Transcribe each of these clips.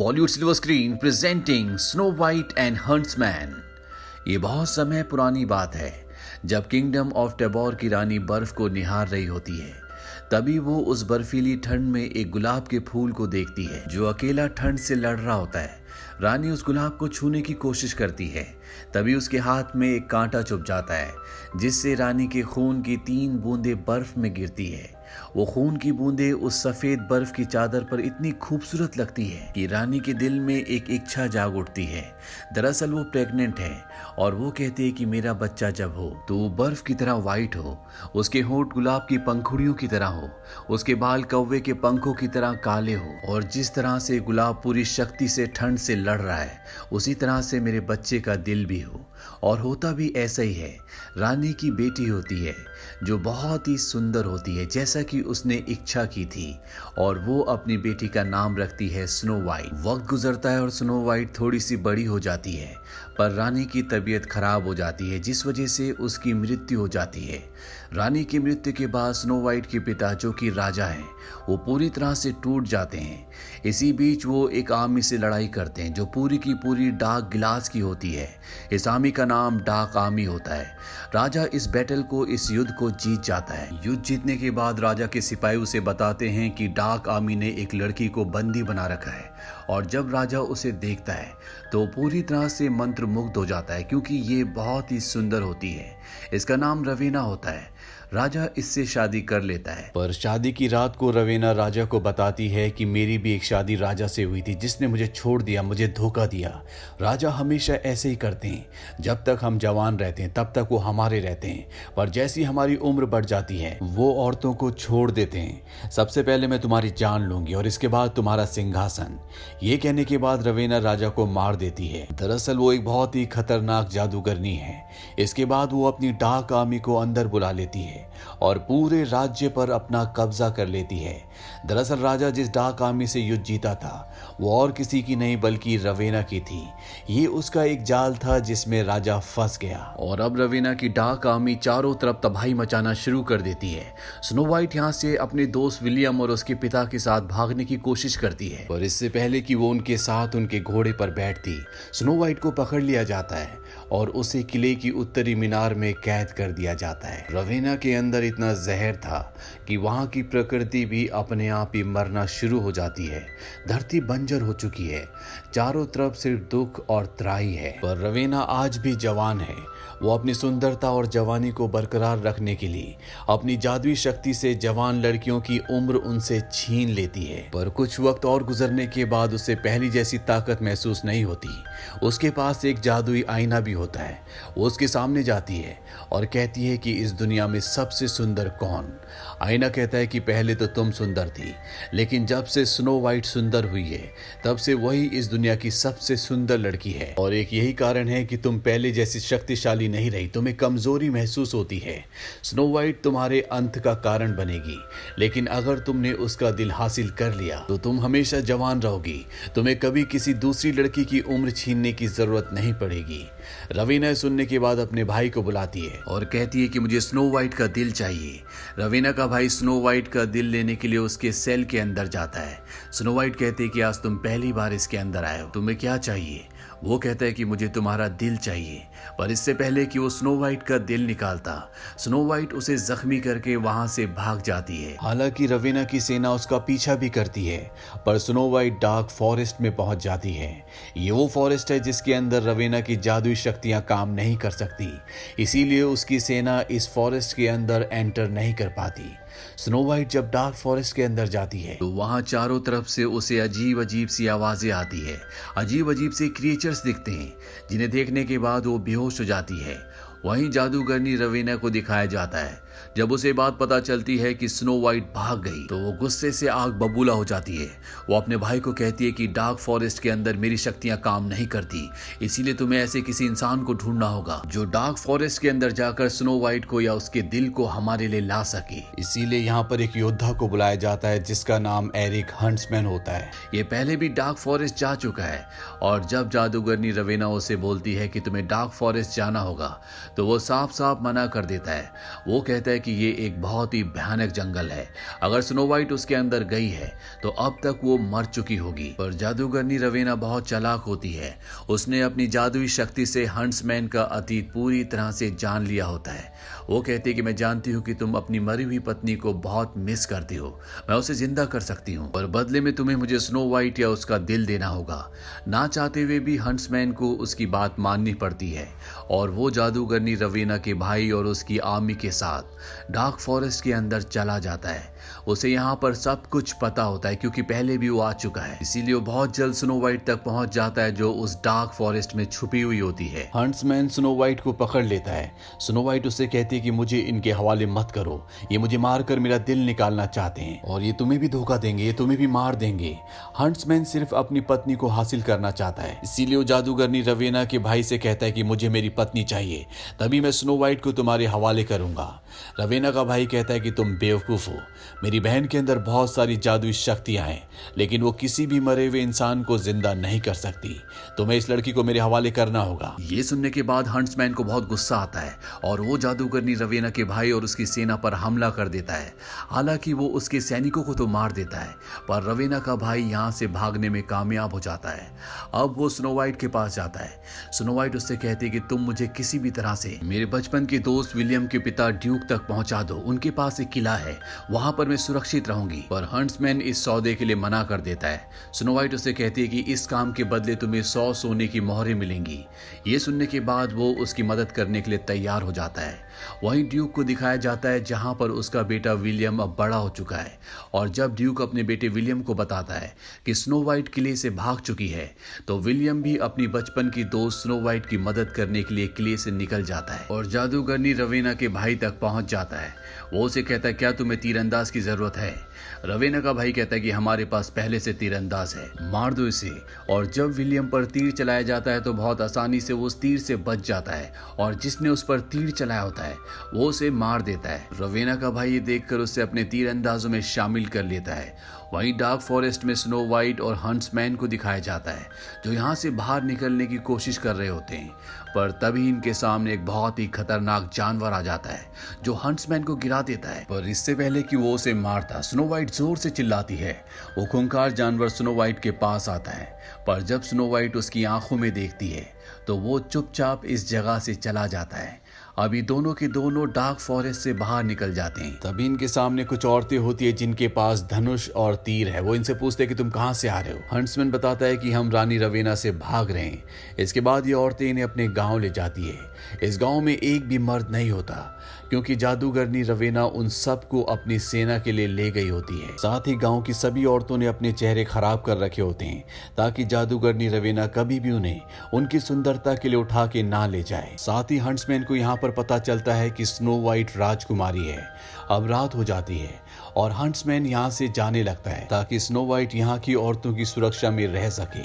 Bollywood silver screen presenting snow white and huntsman. ये बहुत समय पुरानी बात है जब किंगडम ऑफ टेबोर की रानी बर्फ को निहार रही होती है। तभी वो उस बर्फीली ठंड में एक गुलाब के फूल को देखती है जो अकेला ठंड से लड़ रहा होता है। रानी उस गुलाब को छूने की कोशिश करती है, तभी उसके हाथ में एक कांटा चुभ जाता है जिससे रानी के खून की 3 बूंदें बर्फ में गिरती है। वो खून की बूंदें उस सफेद बर्फ की चादर पर इतनी खूबसूरत लगती है कि रानी के दिल में एक इच्छा जाग उठती है। दरअसल वो प्रेग्नेंट है और वो कहती है कि मेरा बच्चा जब हो तो वो बर्फ की तरह वाइट हो, उसके होंठ गुलाब की पंखुड़ियों की तरह हो, उसके बाल कौवे के पंखों की तरह काले हो, और जिस तरह से गुलाब पूरी शक्ति से ठंड से लड़ रहा है उसी तरह से मेरे बच्चे का दिल भी हो। और होता भी ऐसा ही है। रानी की बेटी होती है जो बहुत ही सुंदर होती है जैसा कि उसने इच्छा की थी, और वो अपनी बेटी का नाम रखती है स्नो वाइट। वक्त गुजरता है और स्नो वाइट थोड़ी सी बड़ी हो जाती है, पर रानी की तबीयत खराब हो जाती है जिस वजह से उसकी मृत्यु हो जाती है। रानी की मृत्यु के बाद स्नो वाइट के पिता जो कि राजा हैं वो पूरी तरह से टूट जाते हैं। इसी बीच वो एक आर्मी से लड़ाई करते हैं जो पूरी की पूरी डार्क गिलास की होती है। इस आर्मी का नाम डार्क आर्मी होता है। राजा इस बैटल को, इस युद्ध को जीत जाता है। युद्ध जीतने के बाद राजा के सिपाही उसे बताते हैं कि डार्क आर्मी ने एक लड़की को बंदी बना रखा है, और जब राजा उसे देखता है तो पूरी तरह से मंत्रमुग्ध हो जाता है क्योंकि ये बहुत ही सुंदर होती है। इसका नाम रवीना होता है। राजा इससे शादी कर लेता है, पर शादी की रात को रवीना राजा को बताती है कि मेरी भी एक शादी राजा से हुई थी जिसने मुझे छोड़ दिया, मुझे धोखा दिया। राजा हमेशा ऐसे ही करते हैं, जब तक हम जवान रहते हैं तब तक वो हमारे रहते हैं, पर जैसी हमारी उम्र बढ़ जाती है वो औरतों को छोड़ देते हैं। सबसे पहले मैं तुम्हारी जान लूंगी और इसके बाद तुम्हारा सिंहासन। ये कहने के बाद रवीना राजा को मार देती है। दरअसल वो एक बहुत ही खतरनाक जादूगरनी है। इसके बाद वो अपनी डार्क आर्मी को अंदर बुला लेती है और पूरे राज्य पर अपना कब्जा कर लेती है। दरअसल राजा जिस डार्क आर्मी से युद्ध जीता था वो और किसी की नहीं बल्कि रवीना की थी। ये उसका एक जाल था जिसमें राजा फंस गया, और अब रवीना की डार्क आर्मी चारों तरफ तबाही मचाना शुरू कर देती है। स्नो वाइट यहाँ से अपने दोस्त विलियम और उसके पिता के साथ भागने की कोशिश करती है, पर इससे पहले कि वो उनके साथ उनके घोड़े पर बैठती, स्नो वाइट को पकड़ लिया जाता है और उसे किले की उत्तरी मीनार में कैद कर दिया जाता है। रवीना के अंदर इतना जहर था कि वहां की प्रकृति भी अपने आप ही मरना शुरू हो जाती है। धरती बंजर हो चुकी है, चारों तरफ सिर्फ दुख और त्राही है, पर रवीना आज भी जवान है। वो अपनी सुंदरता और जवानी को बरकरार रखने के लिए अपनी जादुई शक्ति से जवान लड़कियों की उम्र उनसे छीन लेती है। पर कुछ वक्त और गुजरने के बाद उसे पहली जैसी ताकत महसूस नहीं होती। उसके पास एक जादुई आईना भी होता है। वो उसके सामने जाती है और कहती है कि इस दुनिया में सबसे सुंदर कौन? आईना कहता है कि पहले तो तुम सुंदर थी, लेकिन जब से स्नो वाइट सुंदर हुई है तब से वही इस दुनिया की सबसे सुंदर लड़की है, और एक यही कारण है कि तुम पहले जैसी शक्तिशाली नहीं रही, तुम्हें कमजोरी महसूस होती है। स्नो वाइट तुम्हारे अंत का कारण बनेगी, लेकिन अगर तुमने उसका दिल हासिल कर लिया तो तुम हमेशा जवान रहोगी। तुम्हें कभी किसी दूसरी लड़की की उम्र छीनने की जरूरत नहीं पड़ेगी। रवीना सुनने के बाद अपने भाई को बुलाती है और कहती है कि मुझे स्नो वाइट का दिल चाहिए। रवीना का भाई स्नो वाइट का दिल लेने के लिए उसके सेल के अंदर जाता है। स्नो वाइट कहती है कि आज तुम पहली बार इसके अंदर आए हो, तुम्हें क्या चाहिए? वो कहता है कि मुझे तुम्हारा दिल चाहिए, पर इससे पहले कि वो स्नो वाइट का दिल निकालता, स्नो वाइट उसे जख्मी करके वहां से भाग जाती है। हालांकि रवीना की सेना उसका पीछा भी करती है, पर स्नो वाइट डार्क फॉरेस्ट में पहुंच जाती है। ये वो फॉरेस्ट है जिसके अंदर रवीना की जादुई शक्तियां काम नहीं कर सकती, इसीलिए उसकी सेना इस फॉरेस्ट के अंदर एंटर नहीं कर पाती। स्नो वाइट जब डार्क फॉरेस्ट के अंदर जाती है तो वहां चारों तरफ से उसे अजीब अजीब सी आवाजें आती है, अजीब अजीब से क्रिएचर्स दिखते हैं जिन्हें देखने के बाद वो बेहोश हो जाती है। वहीं जादूगरनी रवीना को दिखाया जाता है। जब उसे बात पता चलती है कि स्नो वाइट भाग गई तो वो गुस्से से आग बबूला हो जाती है। वो अपने भाई को कहती है कि डार्क फॉरेस्ट के अंदर मेरी शक्तियां काम नहीं करती, इसीलिए तुम्हें ऐसे किसी इंसान को ढूंढना होगा जो डार्क फॉरेस्ट के अंदर जाकर स्नो वाइट को या उसके दिल को हमारे लिए ला सके। इसीलिए यहाँ पर एक योद्धा को बुलाया जाता है जिसका नाम एरिक हंट्समैन होता है। ये पहले भी डार्क फॉरेस्ट जा चुका है, और जब जादूगरनी रवीना उसे बोलती है कि तुम्हें डार्क फॉरेस्ट जाना होगा तो वो साफ साफ मना कर देता है। वो कहती कहता है कि ये एक बहुत ही भयानक जंगल है, अगर स्नो वाइट उसके अंदर गई है तो अब तक वो मर चुकी होगी। पर जादूगरनी रवीना बहुत चालाक होती है, उसने अपनी जादुई शक्ति से हंट्समैन का अतीत पूरी तरह से जान लिया होता है। वो कहती है कि मैं जानती हूँ कि तुम अपनी मरी हुई पत्नी को बहुत मिस करती हो, मैं उसे जिंदा कर सकती हूँ, पर बदले में तुम्हें मुझे स्नो वाइट या उसका दिल देना होगा। ना चाहते हुए भी हंट्समैन को उसकी बात माननी पड़ती है और वो जादूगरनी रवीना के भाई और उसकी आर्मी के साथ डार्क फॉरेस्ट के अंदर चला जाता है। उसे यहाँ पर सब कुछ पता होता है क्योंकि पहले भी वो आ चुका है, इसीलिए वो बहुत जल्द स्नो वाइट तक पहुंच जाता है जो उस डार्क फॉरेस्ट में छुपी हुई होती है। हंट्समैन स्नो वाइट को पकड़ लेता है। स्नो वाइट उससे कहती है कि मुझे इनके हवाले मत करो, ये मुझे मारकर मेरा दिल निकालना चाहते हैं और ये तुम्हें भी धोखा देंगे, ये तुम्हें भी मार देंगे। हंट्समैन सिर्फ अपनी पत्नी को हासिल करना चाहता है, इसीलिए वो जादूगरनी रवीना के भाई से कहता है कि मुझे मेरी पत्नी चाहिए, तभी मैं स्नो वाइट को तुम्हारे हवाले करूंगा। रवीना का भाई कहता है कि तुम बेवकूफ हो, मेरी बहन के अंदर बहुत सारी जादुई शक्तियां हैं, लेकिन वो किसी भी मरे हुए इंसान को जिंदा नहीं कर सकती। तुम्हें इस लड़की को मेरे हवाले करना होगा। ये सुनने के बाद हंट्समैन को बहुत गुस्सा आता है और वो जादूगरनी रवीना के भाई और उसकी सेना पर हमला कर देता है। हालांकि वो उसके सैनिकों को तो मार देता है, पर रवीना का भाई यहाँ से भागने में कामयाब हो जाता है। अब वो स्नो वाइट के पास जाता है। स्नो वाइट उससे कहती है कि तुम मुझे किसी भी तरह से मेरे बचपन के दोस्त विलियम के पिता ड्यूक तक पहुंचा दो, उनके पास एक किला है, वहां पर मैं सुरक्षित रहूंगी। पर हंट्समैन इस सौदे के लिए मना कर देता है। स्नो वाइट उससे कहती है कि इस काम के बदले तुम्हें 100 सोने की मोहरें मिलेंगी। ये सुनने के बाद वो उसकी मदद करने के लिए तैयार हो जाता है। वहीं ड्यूक को दिखाया जाता है जहां पर उसका बेटा विलियम अब बड़ा हो चुका है, और जब ड्यूक अपने बेटे विलियम को बताता है कि स्नो वाइट किले से भाग चुकी है तो विलियम भी अपनी बचपन की दोस्त स्नो वाइट की मदद करने के लिए किले से निकल जाता है और जादूगरनी रवीना के भाई तक पहुंच जाता है। वो उसे कहता है क्या तुम्हें तीरंदाज की जरूरत है? रवीना का भाई कहता है कि हमारे पास पहले से तीरंदाज है, मार दो इसे। और जब विलियम पर तीर चलाया जाता है तो बहुत आसानी से वो उस तीर से बच जाता है और जिसने उस पर तीर चलाया होता है वो उसे मार देता है। रवीना का भाई ये देखकर उसे अपने तीरंदाजों में शामिल कर लेता है। वहीं डार्क फॉरेस्ट में स्नो वाइट और हंट्समैन को दिखाया जाता है जो यहाँ से बाहर निकलने की कोशिश कर रहे होते हैं, पर तभी इनके सामने एक बहुत ही खतरनाक जानवर आ जाता है जो हंट्समैन को गिरा देता है। पर इससे पहले कि वो उसे मारता, स्नो वाइट जोर से चिल्लाती है। वो खूंखार जानवर स्नो वाइट के पास आता है, पर जब स्नो वाइट उसकी आंखों में देखती है तो वो चुपचाप इस जगह से चला जाता है। अभी दोनों के दोनों डार्क फॉरेस्ट से बाहर निकल जाते हैं। तभी इनके सामने कुछ औरतें होती है जिनके पास धनुष और तीर है। वो इनसे पूछते हैं कि तुम कहां से आ रहे हो? हंट्समैन बताता है कि हम रानी रवीना से भाग रहे हैं। इसके बाद ये औरतें इन्हें अपने गांव ले जाती है। इस गांव में एक भी मर्द नहीं होता क्योंकि जादूगरनी रवीना उन सबको अपनी सेना के लिए ले गई होती है। साथ ही गांव की सभी औरतों ने अपने चेहरे खराब कर रखे होते हैं ताकि जादूगरनी रवीना कभी भी उन्हें उनकी सुंदरता के लिए उठा के ना ले जाए। साथ ही हंट्समैन को यहाँ पर पता चलता है कि स्नो वाइट राजकुमारी है। अब रात हो जाती है और हंट्समैन यहाँ से जाने लगता है ताकि स्नो वाइट यहाँ की औरतों की सुरक्षा में रह सके।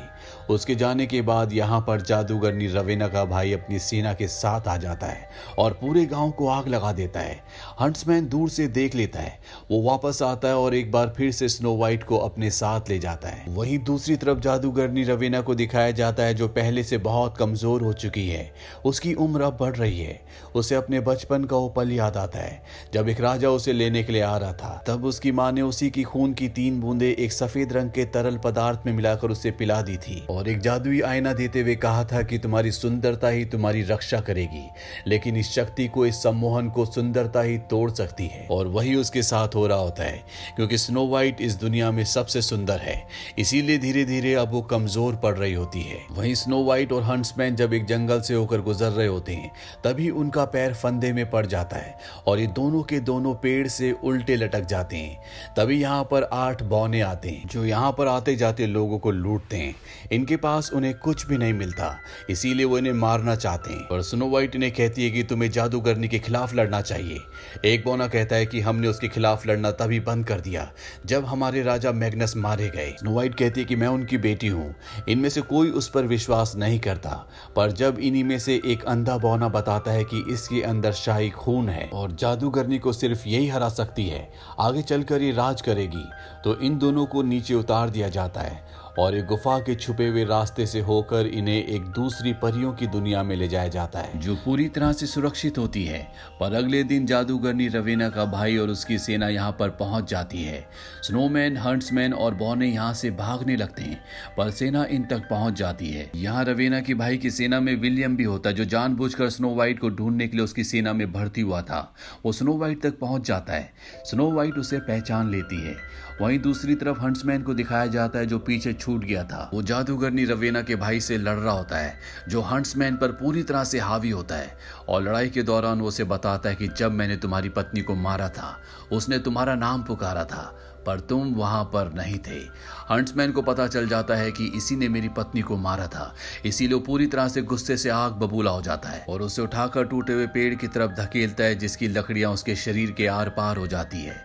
उसके जाने के बाद यहाँ पर जादूगरनी रवीना का भाई अपनी सेना के साथ आ जाता है और पूरे गांव को आग लगा देता है। हंट्समैन दूर से देख लेता है, वो वापस आता है और एक बार फिर से स्नो वाइट को अपने साथ ले जाता है। वहीं दूसरी तरफ जादूगरनी रवीना को दिखाया जाता है जो पहले से बहुत कमजोर हो चुकी है। उसकी उम्र अब बढ़ रही है। उसे अपने बचपन का वो पल याद आता है जब एक राजा उसे लेने के लिए आ रहा था। तब उसकी माँ ने उसी की खून की 3 बूंदें एक सफेद रंग के तरल पदार्थ में मिलाकर उसे पिला दी थी और एक जादुई आईना देते हुए कहा था कि तुम्हारी सुंदरता ही तुम्हारी रक्षा करेगी, लेकिन इस शक्ति को, इस सम्मोहन को सुंदरता ही तोड़ सकती है। और वही उसके साथ हो रहा होता है क्योंकि स्नो वाइट इस दुनिया में सबसे सुंदर है, इसीलिए धीरे धीरे अब वो कमजोर पड़ रही होती है। वहीं स्नो वाइट और हंट्समैन जब एक जंगल से होकर गुजर रहे होते हैं तभी उनका पैर फंदे में पड़ जाता है और ये दोनों के दोनों पेड़ से उल्टे लटक जाते हैं। तभी यहाँ पर 8 बौने आते हैं जो यहाँ पर आते जाते लोगों को लूटते हैं। इनके पास उन्हें कुछ भी नहीं मिलता, इसीलिए वो इन्हें मारना चाहते हैं। पर स्नो वाइट इन्हें कहती है कि तुम्हें जादूगरनी के खिलाफ लड़ना चाहिए। एक बौना कहता है कि हमने उसके खिलाफ लड़ना तभी बंद कर दिया जब हमारे राजा मैग्नस मारे गए। स्नो वाइट कहती है कि मैं उनकी बेटी हूँ, इनमें से कोई उस पर विश्वास नहीं करता। पर जब इन्हीं में से एक अंधा बौना बताता है कि इसके अंदर शाही खून है और जादूगरनी को सिर्फ यही हरा सकती है, आगे चलकर ये राज करेगी, तो इन दोनों को नीचे उतार दिया जाता है और एक गुफा के छुपे हुए रास्ते से होकर इन्हें एक दूसरी परियों की दुनिया में ले जाया जाता है जो पूरी तरह से सुरक्षित होती है। पर अगले दिन जादूगरनी रवीना का भाई और उसकी सेना यहाँ पर पहुंच जाती है। स्नोमैन, हंट्समैन और बॉने यहाँ से भागने लगते हैं पर सेना इन तक पहुंच जाती है। यहाँ रवीना की भाई की सेना में विलियम भी होता है जो जानबूझकर स्नो वाइट को ढूंढने के लिए उसकी सेना में भर्ती हुआ था। वो स्नो वाइट तक पहुंच जाता है। स्नो वाइट उसे पहचान लेती है। वहीं दूसरी तरफ हंट्समैन को दिखाया जाता है जो पीछे छूट गया था। वो जादूगरनी रवीना के भाई से लड़ रहा होता है जो हंट्समैन पर पूरी तरह से हावी होता है और लड़ाई के दौरान वो उसे बताता है कि जब मैंने तुम्हारी पत्नी को मारा था उसने तुम्हारा नाम पुकारा था पर तुम वहां पर नहीं थे। हंट्समैन को पता चल जाता है कि इसी ने मेरी पत्नी को मारा था, इसीलिए वो पूरी तरह से गुस्से से आग बबूला हो जाता है और उसे उठाकर टूटे हुए पेड़ की तरफ धकेलता है जिसकी लकड़ियां उसके शरीर के आर पार हो जाती है।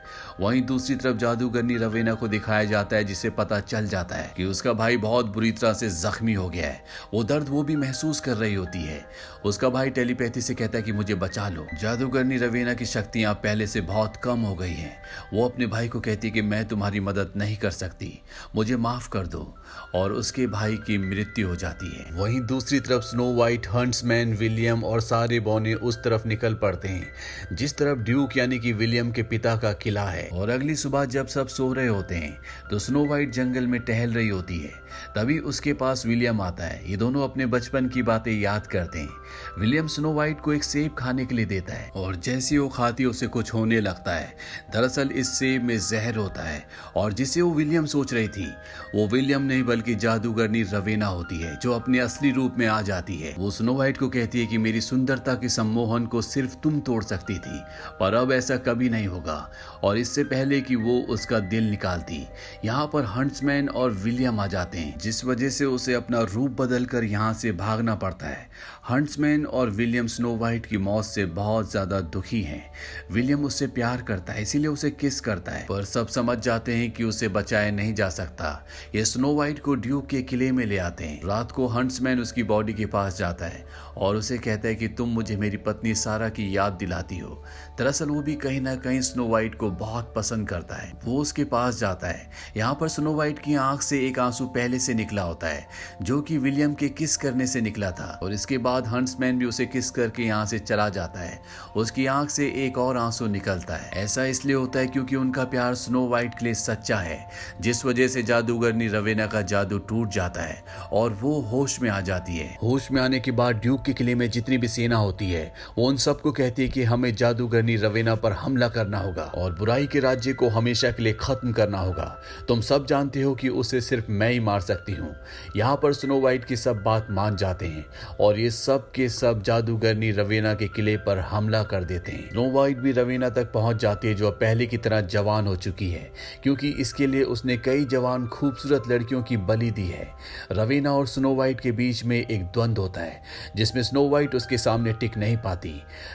वहीं दूसरी तरफ जादूगरनी रवीना को दिखाया जाता है जिसे पता चल जाता है कि उसका भाई बहुत बुरी तरह से जख्मी हो गया है। वो दर्द वो भी महसूस कर रही होती है। उसका भाई टेलीपैथी से कहता है कि मुझे बचा लो। जादूगरनी रवीना की शक्तियां पहले से बहुत कम हो गई हैं। वो अपने भाई को कहती है कि मैं तुम्हारी मदद नहीं कर सकती, मुझे माफ कर दो, और उसके भाई की मृत्यु हो जाती है। वहीं दूसरी तरफ स्नो वाइट, हंट्समैन, विलियम और सारे बॉने उस तरफ निकल पड़ते हैं जिस तरफ ड्यूक यानी कि विलियम के पिता का किला है। और अगली सुबह जब सब सो रहे होते हैं तो स्नो वाइट जंगल में टहल रही होती है। तभी उसके पास विलियम आता है। ये दोनों अपने बचपन की बातें याद करते हैं। विलियम स्नो वाइट को एक सेब खाने के लिए देता है और जैसे वो खाती उसे कुछ होने लगता है। दरअसल इस सेब में जहर होता है और जिसे वो विलियम सोच रही थी वो विलियम नहीं बल्कि जादूगरनी रवीना होती है जो अपने असली रूप में आ जाती है। वो स्नो वाइट को कहती है कि मेरी सुंदरता के सम्मोहन को सिर्फ तुम तोड़ सकती थी पर अब ऐसा कभी नहीं होगा, और इससे पहले कि वो उसका दिल निकालती यहाँ पर हंट्समैन और विलियम आ जाते हैं जिस वजह से उसे अपना रूप बदलकर यहाँ से भागना पड़ता है। हंट्समैन और विलियम स्नो वाइट की मौत से बहुत ज्यादा दुखी हैं। विलियम उससे प्यार करता है इसीलिए उसे किस करता है पर सब समझ जाते हैं कि उसे बचाया नहीं जा सकता। ये स्नो वाइट को ड्यूक के किले में ले आते हैं। रात को हंट्समैन उसकी बॉडी के पास जाता है और उसे कहता है कि तुम मुझे मेरी पत्नी सारा की याद दिलाती हो। दरअसल वो भी कहीं ना कहीं स्नो वाइट को बहुत पसंद करता है। वो उसके पास जाता है। यहाँ पर स्नो वाइट की आंख से एक आंसू पहले से निकला होता है जो कि विलियम के किस करने से निकला था, और इसके बाद हंट्समैन भी उसे किस करके यहाँ से चला जाता है। उसकी आंख से एक और आंसू निकलता है। ऐसा इसलिए होता है क्योंकि उनका प्यार स्नो वाइट के लिए सच्चा है, जिस वजह से जादूगरनी रवीना का जादू टूट जाता है और वो होश में आ जाती है। होश में आने के बाद ड्यूक के किले में जितनी भी सेना होती है वो उन सबको कहती है कि हमें जादूगरनी रवीना पर हमला करना होगा और बुराई के राज्य को हमेशा के लिए खत्म करना होगा। तुम सब जानते हो कि उसे सिर्फ मैं ही मार सकती हूँ। यहाँ पर स्नो वाइट की सब बात मान जाते हैं और ये सब के सब जादूगरनी रवीना के किले पर हमला कर देते हैं। स्नो वाइट भी रवीना तक पहुंच जाती है जो अब पहले की तरह जवान हो चुकी है क्योंकि इसके लिए उसने कई जवान खूबसूरत लड़कियों की बलि दी है। रवीना और स्नो वाइट के बीच में एक द्वंद होता है जिसमें स्नो वाइट उसके सामने टिक नहीं पाती।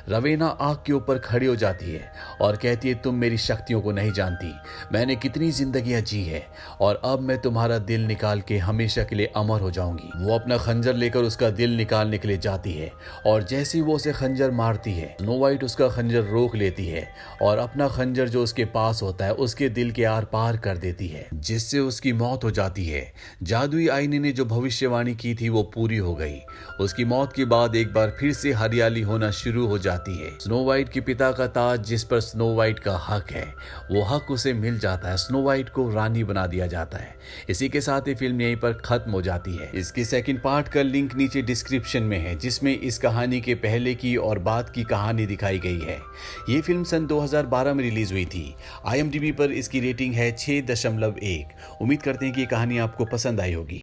रवीना आग के ऊपर खड़ी हो जाती है और कहती है तुम मेरी शक्तियों को नहीं जानती, मैंने कितनी जिंदगियां जी है और अब मैं तुम्हारा दिल निकाल के हमेशा के लिए अमर हो जाऊंगी। वो अपना खंजर लेकर उसका दिल निकालने के लिए जाती है और जैसे ही वो उसे खंजर मारती है स्नो वाइट उसका खंजर रोक लेती है और अपना खंजर जो उसके पास होता है उसके दिल के आर पार कर देती है जिससे उसकी मौत हो जाती है। जादुई आईने ने जो भविष्यवाणी की थी वो पूरी हो गई। उसकी मौत के बाद एक बार फिर से हरियाली होना शुरू हो जाती है। स्नो वाइट के पिता का ताज जिस पर स्नो वाइट का हक है वो हक उसे मिल जाता है। स्नो वाइट को रानी बना दिया जाता है। इसी के साथ ही फिल्म यहीं पर खत्म हो जाती है। इसके सेकंड पार्ट का लिंक नीचे डिस्क्रिप्शन में है जिसमें इस कहानी के पहले की और बाद की कहानी दिखाई गई है। ये फिल्म सन 2012 में रिलीज हुई थी। IMDb पर इसकी रेटिंग है 6.1। उम्मीद करते हैं कि ये कहानी आपको पसंद आई होगी।